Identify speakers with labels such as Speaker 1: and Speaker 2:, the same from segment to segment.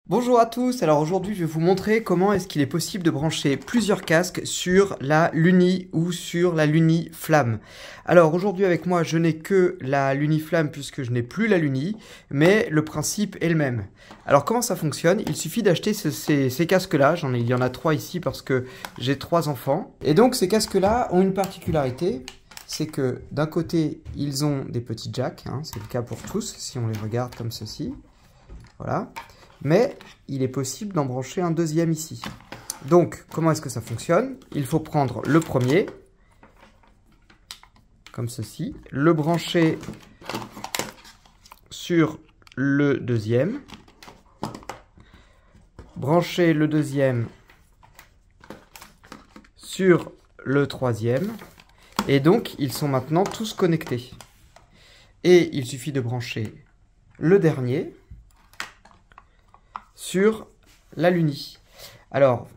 Speaker 1: Bonjour à tous, alors aujourd'hui je vais vous montrer comment est-ce qu'il est possible de brancher plusieurs casques sur la Luni ou sur la Luni Flamme. Alors aujourd'hui avec moi je n'ai que la Luni Flamme puisque je n'ai plus la Luni, mais le principe est le même. Alors comment ça fonctionne? Il suffit d'acheter ces casques-là, il y en a 3 ici parce que j'ai 3 enfants. Et donc ces casques-là ont une particularité, c'est que d'un côté ils ont des petits jacks, c'est le cas pour tous si on les regarde comme ceci, voilà. Mais il est possible d'en brancher un deuxième ici. Donc, comment est-ce que ça fonctionne? Il faut prendre le premier, comme ceci, le brancher sur le deuxième, brancher le deuxième sur le troisième, et donc ils sont maintenant tous connectés. Et il suffit de brancher le dernier sur la Luni. Alors,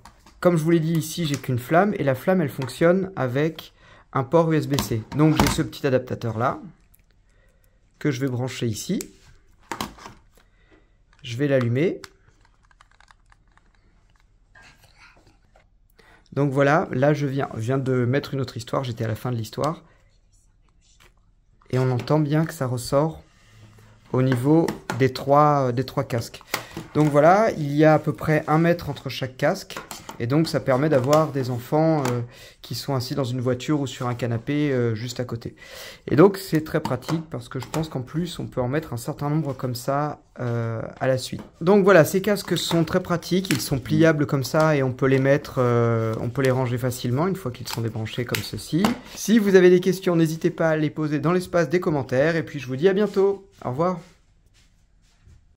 Speaker 1: comme je vous l'ai dit ici, j'ai qu'une flamme et la flamme elle fonctionne avec un port USB-C. Donc j'ai ce petit adaptateur là que je vais brancher ici. Je vais l'allumer. Donc voilà, là je viens de mettre une autre histoire, j'étais à la fin de l'histoire. Et on entend bien que ça ressort au niveau des trois casques. Donc voilà, il y a à peu près 1 mètre entre chaque casque. Et donc ça permet d'avoir des enfants qui sont assis dans une voiture ou sur un canapé juste à côté. Et donc c'est très pratique parce que je pense qu'en plus on peut en mettre un certain nombre comme ça à la suite. Donc voilà, ces casques sont très pratiques, ils sont pliables comme ça et on peut les mettre, on peut les ranger facilement une fois qu'ils sont débranchés comme ceci. Si vous avez des questions, n'hésitez pas à les poser dans l'espace des commentaires et puis je vous dis à bientôt. Au revoir.